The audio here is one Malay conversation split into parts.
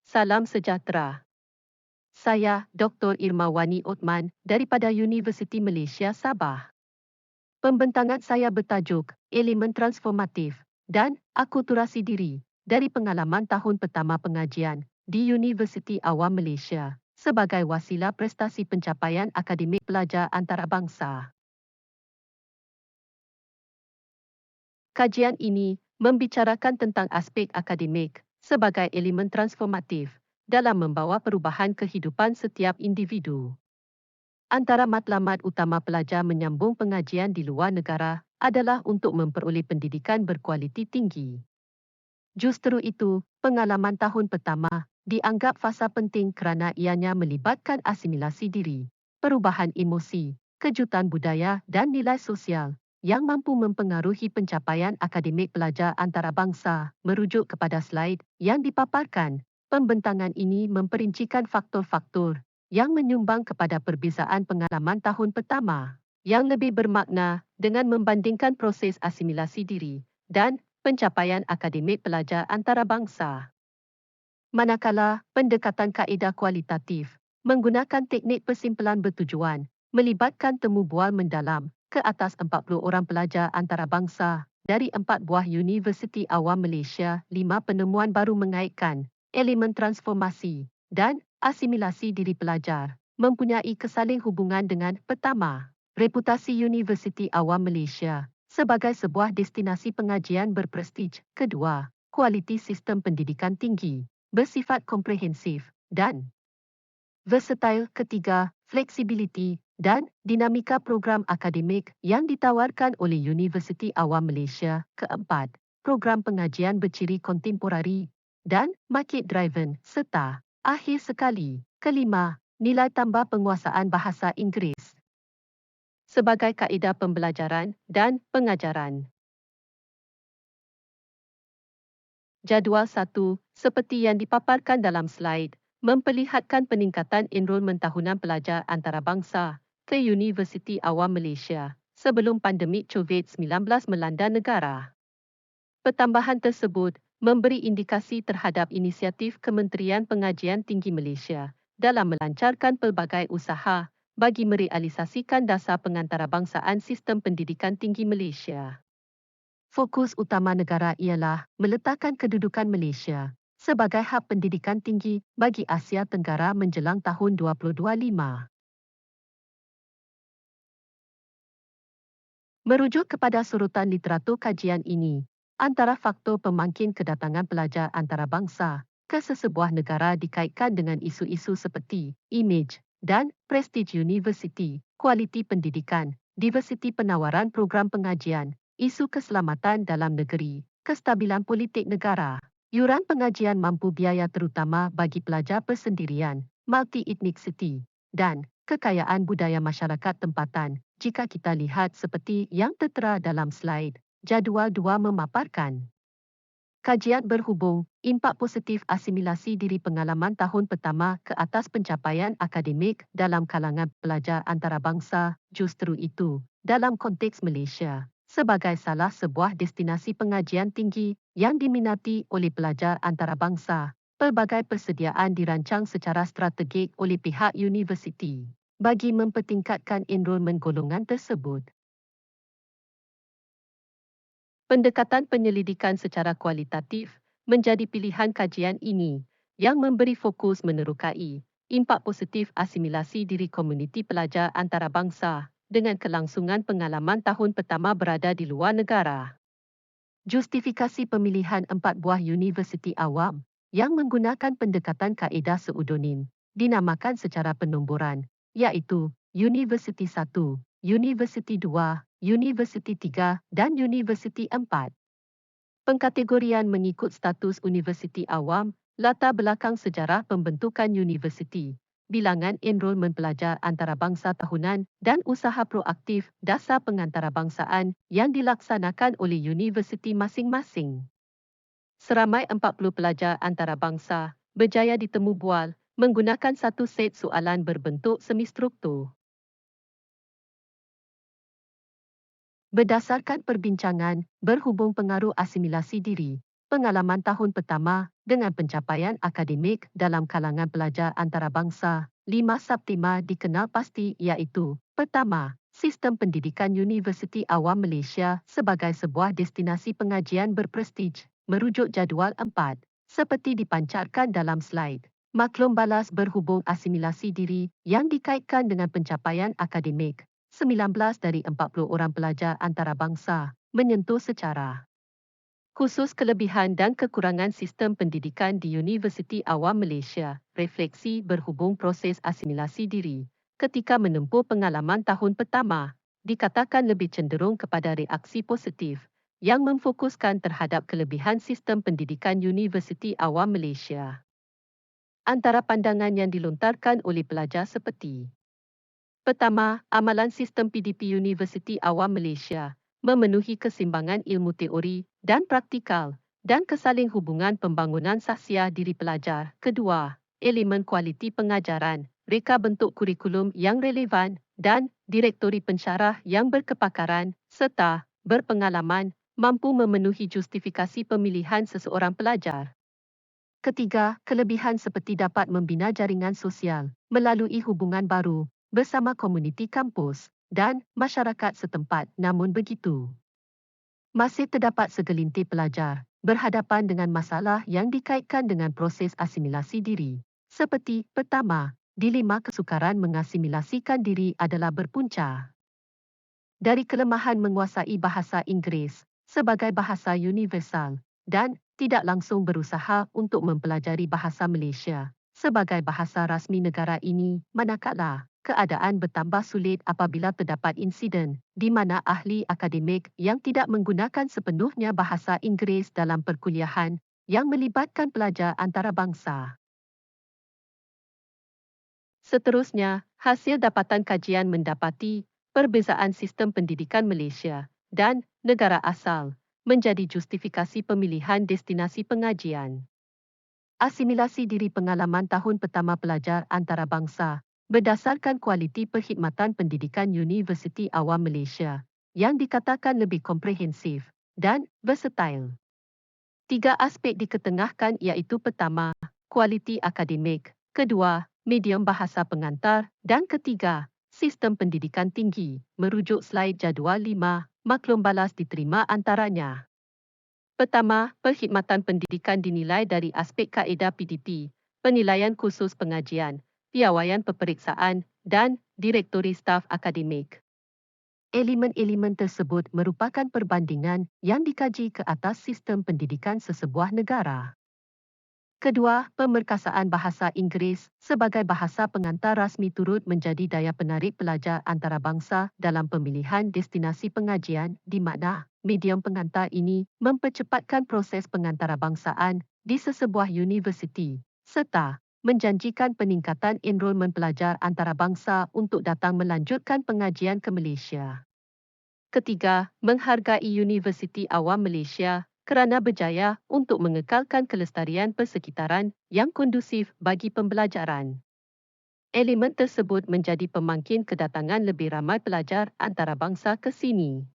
Salam sejahtera. Saya Dr. Irmawani Othman daripada Universiti Malaysia Sabah. Pembentangan saya bertajuk Elemen Transformatif dan Akulturasi Diri dari pengalaman tahun pertama pengajian di Universiti Awam Malaysia sebagai wasilah prestasi pencapaian akademik pelajar antarabangsa. Kajian ini membicarakan tentang aspek akademik sebagai elemen transformatif dalam membawa perubahan kehidupan setiap individu. Antara matlamat utama pelajar menyambung pengajian di luar negara adalah untuk memperoleh pendidikan berkualiti tinggi. Justru itu, pengalaman tahun pertama dianggap fasa penting kerana ianya melibatkan asimilasi diri, perubahan emosi, kejutan budaya dan nilai sosial yang mampu mempengaruhi pencapaian akademik pelajar antarabangsa. Merujuk kepada slide yang dipaparkan, pembentangan ini memperincikan faktor-faktor yang menyumbang kepada perbezaan pengalaman tahun pertama yang lebih bermakna dengan membandingkan proses asimilasi diri dan pencapaian akademik pelajar antarabangsa. Manakala pendekatan kaedah kualitatif menggunakan teknik persimpulan bertujuan melibatkan temu bual mendalam ke atas 40 orang pelajar antarabangsa dari 4 buah Universiti Awam Malaysia. 5 penemuan baru mengaitkan elemen transformasi dan asimilasi diri pelajar mempunyai kesaling hubungan dengan pertama, reputasi Universiti Awam Malaysia sebagai sebuah destinasi pengajian berprestij. Kedua, kualiti sistem pendidikan tinggi bersifat komprehensif dan versatile. Ketiga, fleksibiliti dan dinamika program akademik yang ditawarkan oleh Universiti Awam Malaysia. Keempat, program pengajian berciri kontemporari dan market-driven serta akhir sekali. Kelima, nilai tambah penguasaan bahasa Inggeris sebagai kaedah pembelajaran dan pengajaran. Jadual 1, seperti yang dipaparkan dalam slide, memperlihatkan peningkatan enrolmen tahunan pelajar antarabangsa ke Universiti Awam Malaysia sebelum pandemik COVID-19 melanda negara. Pertambahan tersebut memberi indikasi terhadap inisiatif Kementerian Pengajian Tinggi Malaysia dalam melancarkan pelbagai usaha bagi merealisasikan dasar pengantarabangsaan sistem pendidikan tinggi Malaysia. Fokus utama negara ialah meletakkan kedudukan Malaysia sebagai hub pendidikan tinggi bagi Asia Tenggara menjelang tahun 2025. Merujuk kepada surutan literatur kajian ini, antara faktor pemangkin kedatangan pelajar antarabangsa ke sesebuah negara dikaitkan dengan isu-isu seperti imej dan prestij universiti, kualiti pendidikan, diversiti penawaran program pengajian, isu keselamatan dalam negeri, kestabilan politik negara, yuran pengajian mampu biaya terutama bagi pelajar persendirian, multi-ethnicity, dan kekayaan budaya masyarakat tempatan. Jika kita lihat seperti yang tertera dalam slide, jadual 2 memaparkan kajian berhubung impak positif asimilasi diri pengalaman tahun pertama ke atas pencapaian akademik dalam kalangan pelajar antarabangsa. Justru itu, dalam konteks Malaysia, sebagai salah sebuah destinasi pengajian tinggi yang diminati oleh pelajar antarabangsa, pelbagai persediaan dirancang secara strategik oleh pihak universiti bagi mempertingkatkan enrolmen golongan tersebut. Pendekatan penyelidikan secara kualitatif menjadi pilihan kajian ini yang memberi fokus menerokai impak positif asimilasi diri komuniti pelajar antarabangsa dengan kelangsungan pengalaman tahun pertama berada di luar negara. Justifikasi pemilihan 4 buah Universiti Awam yang menggunakan pendekatan kaedah pseudonim dinamakan secara penomboran, iaitu Universiti 1, Universiti 2, Universiti 3 dan Universiti 4. Pengkategorian mengikut status Universiti Awam, latar belakang sejarah pembentukan universiti, bilangan enrolmen pelajar antarabangsa tahunan dan usaha proaktif dasar pengantarabangsaan yang dilaksanakan oleh universiti masing-masing. Seramai 40 pelajar antarabangsa berjaya ditemu bual menggunakan satu set soalan berbentuk semi-struktur. Berdasarkan perbincangan berhubung pengaruh asimilasi diri, pengalaman tahun pertama dengan pencapaian akademik dalam kalangan pelajar antarabangsa. 5 September dikenal pasti iaitu: pertama, sistem pendidikan Universiti Awam Malaysia sebagai sebuah destinasi pengajian berprestij, merujuk jadual 4, seperti dipancarkan dalam slide. Maklum balas berhubung asimilasi diri yang dikaitkan dengan pencapaian akademik. 19 dari 40 orang pelajar antarabangsa menyentuh secara khusus kelebihan dan kekurangan sistem pendidikan di Universiti Awam Malaysia, refleksi berhubung proses asimilasi diri. Ketika menempuh pengalaman tahun pertama, dikatakan lebih cenderung kepada reaksi positif yang memfokuskan terhadap kelebihan sistem pendidikan Universiti Awam Malaysia. Antara pandangan yang dilontarkan oleh pelajar seperti: pertama, amalan sistem PDP Universiti Awam Malaysia memenuhi keseimbangan ilmu teori dan praktikal dan kesaling hubungan pembangunan sahsia diri pelajar. Kedua, elemen kualiti pengajaran, reka bentuk kurikulum yang relevan dan direktori pensyarah yang berkepakaran serta berpengalaman mampu memenuhi justifikasi pemilihan seseorang pelajar. Ketiga, kelebihan seperti dapat membina jaringan sosial melalui hubungan baru bersama komuniti kampus dan masyarakat setempat. Namun begitu, masih terdapat segelintir pelajar berhadapan dengan masalah yang dikaitkan dengan proses asimilasi diri. Seperti, pertama, dilema kesukaran mengasimilasikan diri adalah berpunca dari kelemahan menguasai bahasa Inggeris sebagai bahasa universal dan tidak langsung berusaha untuk mempelajari bahasa Malaysia sebagai bahasa rasmi negara ini, manakala keadaan bertambah sulit apabila terdapat insiden di mana ahli akademik yang tidak menggunakan sepenuhnya bahasa Inggeris dalam perkuliahan yang melibatkan pelajar antarabangsa. Seterusnya, hasil dapatan kajian mendapati perbezaan sistem pendidikan Malaysia dan negara asal menjadi justifikasi pemilihan destinasi pengajian. Asimilasi diri pengalaman tahun pertama pelajar antarabangsa berdasarkan kualiti perkhidmatan pendidikan Universiti Awam Malaysia yang dikatakan lebih komprehensif dan versatile. 3 aspek diketengahkan iaitu: pertama, kualiti akademik; kedua, medium bahasa pengantar; dan ketiga, sistem pendidikan tinggi. Merujuk slide jadual 5, maklum balas diterima antaranya. Pertama, perkhidmatan pendidikan dinilai dari aspek kaedah PDP, penilaian khusus pengajian, piawaian peperiksaan dan direktori staf akademik. Elemen-elemen tersebut merupakan perbandingan yang dikaji ke atas sistem pendidikan sesebuah negara. Kedua, pemerkasaan bahasa Inggeris sebagai bahasa pengantar rasmi turut menjadi daya penarik pelajar antarabangsa dalam pemilihan destinasi pengajian, di mana medium pengantar ini mempercepatkan proses pengantarabangsaan di sesebuah universiti serta menjanjikan peningkatan enrolmen pelajar antarabangsa untuk datang melanjutkan pengajian ke Malaysia. Ketiga, menghargai Universiti Awam Malaysia kerana berjaya untuk mengekalkan kelestarian persekitaran yang kondusif bagi pembelajaran. Elemen tersebut menjadi pemangkin kedatangan lebih ramai pelajar antarabangsa ke sini.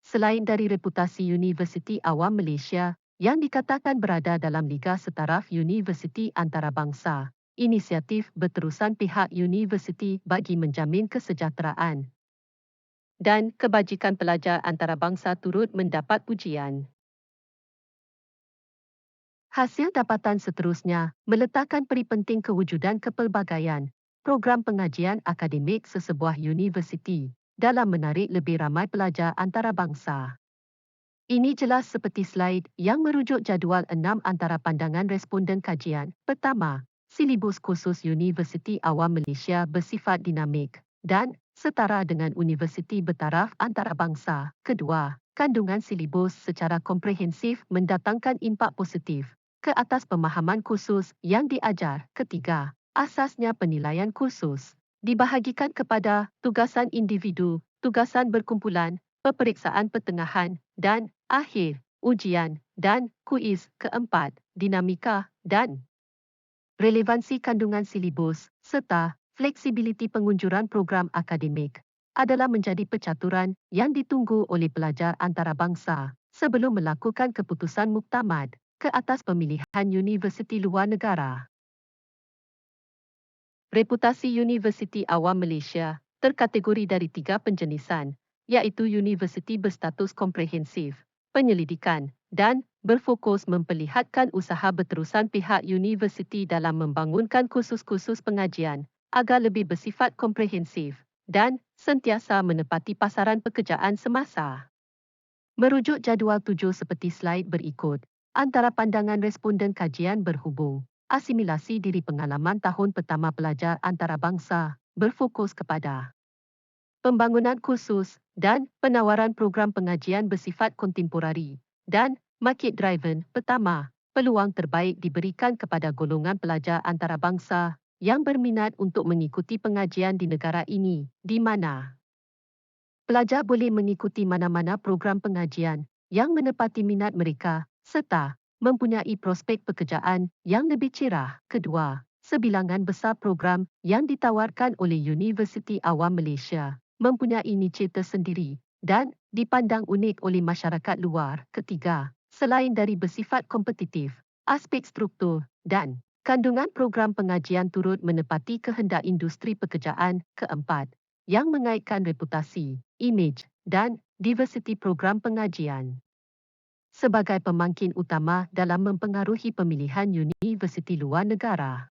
Selain dari reputasi Universiti Awam Malaysia yang dikatakan berada dalam liga setaraf universiti antarabangsa, inisiatif berterusan pihak universiti bagi menjamin kesejahteraan dan kebajikan pelajar antarabangsa turut mendapat pujian. Hasil dapatan seterusnya meletakkan peri penting kewujudan kepelbagaian program pengajian akademik sesebuah universiti dalam menarik lebih ramai pelajar antarabangsa. Ini jelas seperti slide yang merujuk jadual 6 antara pandangan responden kajian. Pertama, silibus khusus Universiti Awam Malaysia bersifat dinamik dan setara dengan universiti bertaraf antarabangsa. Kedua, kandungan silibus secara komprehensif mendatangkan impak positif ke atas pemahaman khusus yang diajar. Ketiga, asasnya penilaian khusus dibahagikan kepada tugasan individu, tugasan berkumpulan, peperiksaan pertengahan dan akhir, ujian dan kuis. Keempat, dinamika dan relevansi kandungan silibus serta fleksibiliti pengunjuran program akademik adalah menjadi percaturan yang ditunggu oleh pelajar antarabangsa sebelum melakukan keputusan muktamad ke atas pemilihan universiti luar negara. Reputasi Universiti Awam Malaysia terkategori dari 3 penjenisan, iaitu universiti berstatus komprehensif, penyelidikan dan berfokus memperlihatkan usaha berterusan pihak universiti dalam membangunkan kursus-kursus pengajian agar lebih bersifat komprehensif dan sentiasa menepati pasaran pekerjaan semasa. Merujuk jadual 7 seperti slaid berikut, antara pandangan responden kajian berhubung, asimilasi diri pengalaman tahun pertama pelajar antarabangsa, berfokus kepada pembangunan kursus dan penawaran program pengajian bersifat kontemporari dan market driven. Pertama, peluang terbaik diberikan kepada golongan pelajar antarabangsa yang berminat untuk mengikuti pengajian di negara ini, di mana pelajar boleh mengikuti mana-mana program pengajian yang menepati minat mereka serta mempunyai prospek pekerjaan yang lebih cerah. Kedua, sebilangan besar program yang ditawarkan oleh Universiti Awam Malaysia mempunyai niche tersendiri dan dipandang unik oleh masyarakat luar. Ketiga, selain dari bersifat kompetitif, aspek struktur dan kandungan program pengajian turut menepati kehendak industri pekerjaan. Keempat, yang mengaitkan reputasi, imej dan diversiti program pengajian sebagai pemangkin utama dalam mempengaruhi pemilihan universiti luar negara,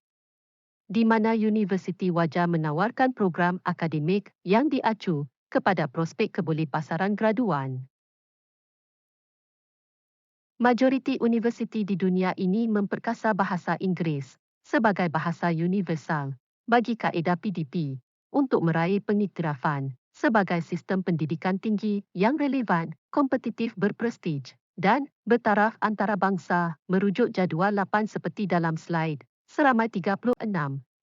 di mana universiti wajar menawarkan program akademik yang diacu kepada prospek kebolehpasaran graduan. Majoriti universiti di dunia ini memperkasa bahasa Inggeris sebagai bahasa universal bagi kaedah PDP untuk meraih pengiktirafan sebagai sistem pendidikan tinggi yang relevan, kompetitif, berprestij dan bertaraf antarabangsa. Merujuk jadual 8 seperti dalam slide, seramai 36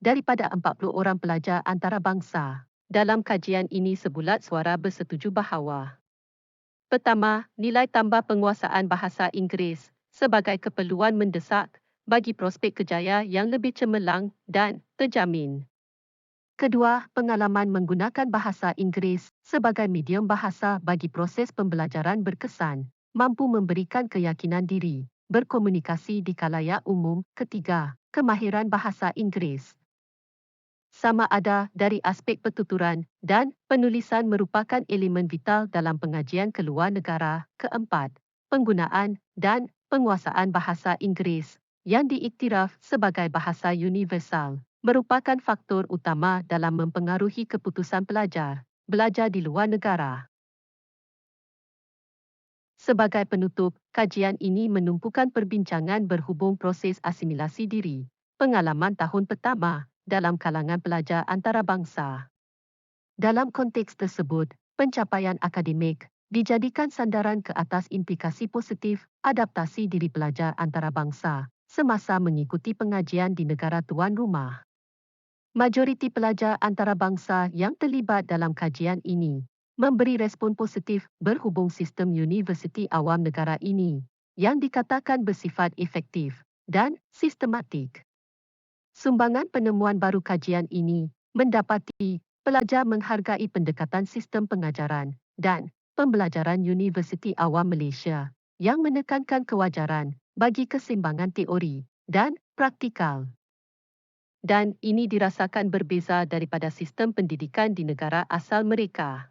daripada 40 orang pelajar antarabangsa dalam kajian ini sebulat suara bersetuju bahawa pertama, nilai tambah penguasaan bahasa Inggeris sebagai keperluan mendesak bagi prospek kerjaya yang lebih cemerlang dan terjamin. Kedua, pengalaman menggunakan bahasa Inggeris sebagai medium bahasa bagi proses pembelajaran berkesan, mampu memberikan keyakinan diri, berkomunikasi di khalayak umum. Ketiga, kemahiran bahasa Inggeris sama ada dari aspek pertuturan dan penulisan merupakan elemen vital dalam pengajian ke luar negara. Keempat, penggunaan dan penguasaan bahasa Inggeris yang diiktiraf sebagai bahasa universal merupakan faktor utama dalam mempengaruhi keputusan pelajar belajar di luar negara. Sebagai penutup, kajian ini menumpukan perbincangan berhubung proses asimilasi diri, pengalaman tahun pertama dalam kalangan pelajar antarabangsa. Dalam konteks tersebut, pencapaian akademik dijadikan sandaran ke atas implikasi positif adaptasi diri pelajar antarabangsa semasa mengikuti pengajian di negara tuan rumah. Majoriti pelajar antarabangsa yang terlibat dalam kajian ini memberi respon positif berhubung sistem universiti awam negara ini yang dikatakan bersifat efektif dan sistematik. Sumbangan penemuan baru kajian ini mendapati pelajar menghargai pendekatan sistem pengajaran dan pembelajaran Universiti Awam Malaysia yang menekankan kewajaran bagi keseimbangan teori dan praktikal. Dan ini dirasakan berbeza daripada sistem pendidikan di negara asal mereka.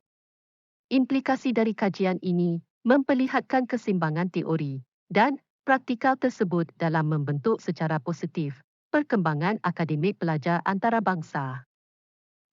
Implikasi dari kajian ini memperlihatkan keseimbangan teori dan praktikal tersebut dalam membentuk secara positif perkembangan akademik pelajar antarabangsa.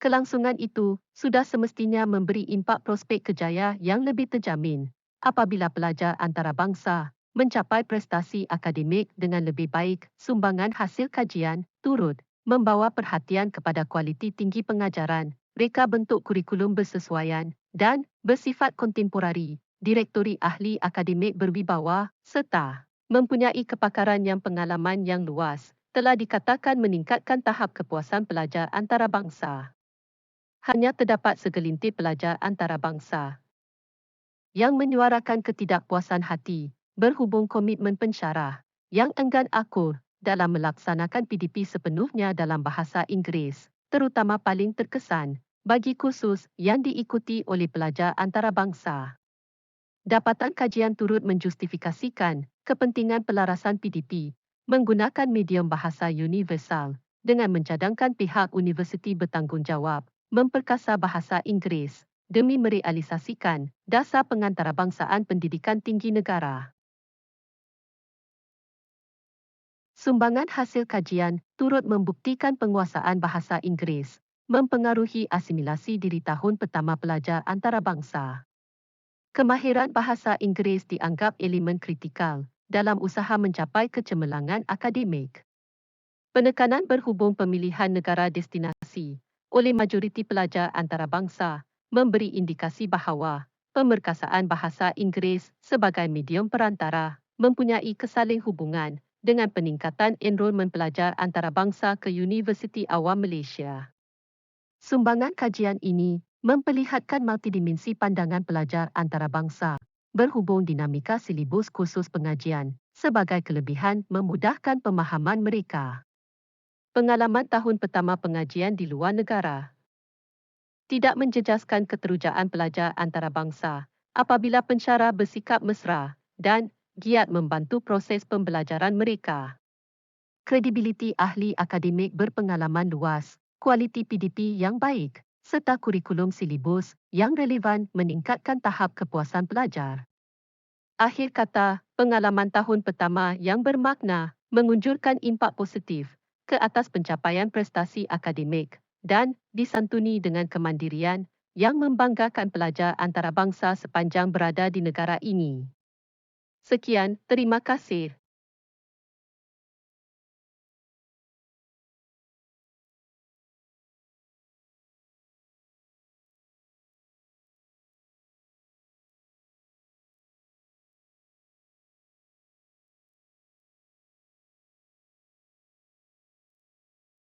Kelangsungan itu sudah semestinya memberi impak prospek kerjaya yang lebih terjamin apabila pelajar antarabangsa mencapai prestasi akademik dengan lebih baik. Sumbangan hasil kajian turut membawa perhatian kepada kualiti tinggi pengajaran, reka bentuk kurikulum bersesuaian dan bersifat kontemporari, direktori ahli akademik berwibawa serta mempunyai kepakaran yang pengalaman yang luas telah dikatakan meningkatkan tahap kepuasan pelajar antarabangsa. Hanya terdapat segelintir pelajar antarabangsa yang menyuarakan ketidakpuasan hati berhubung komitmen pensyarah yang enggan akur dalam melaksanakan PDP sepenuhnya dalam bahasa Inggeris, terutama paling terkesan bagi kursus yang diikuti oleh pelajar antarabangsa. Dapatan kajian turut menjustifikasikan kepentingan pelarasan PDP menggunakan medium bahasa universal dengan mencadangkan pihak universiti bertanggungjawab memperkasa bahasa Inggeris demi merealisasikan dasar pengantarabangsaan pendidikan tinggi negara. Sumbangan hasil kajian turut membuktikan penguasaan bahasa Inggeris mempengaruhi asimilasi diri tahun pertama pelajar antarabangsa. Kemahiran bahasa Inggeris dianggap elemen kritikal dalam usaha mencapai kecemerlangan akademik. Penekanan berhubung pemilihan negara destinasi oleh majoriti pelajar antarabangsa memberi indikasi bahawa pemerkasaan bahasa Inggeris sebagai medium perantara mempunyai kesaling hubungan dengan peningkatan enrolmen pelajar antarabangsa ke Universiti Awam Malaysia. Sumbangan kajian ini memperlihatkan multidimensi pandangan pelajar antarabangsa berhubung dinamika silibus khusus pengajian sebagai kelebihan memudahkan pemahaman mereka. Pengalaman tahun pertama pengajian di luar negara tidak menjejaskan keterujaan pelajar antarabangsa apabila pensyarah bersikap mesra dan giat membantu proses pembelajaran mereka. Kredibiliti ahli akademik berpengalaman luas, kualiti PDP yang baik, serta kurikulum silibus yang relevan meningkatkan tahap kepuasan pelajar. Akhir kata, pengalaman tahun pertama yang bermakna mengunjurkan impak positif ke atas pencapaian prestasi akademik dan disantuni dengan kemandirian yang membanggakan pelajar antarabangsa sepanjang berada di negara ini. Sekian, terima kasih.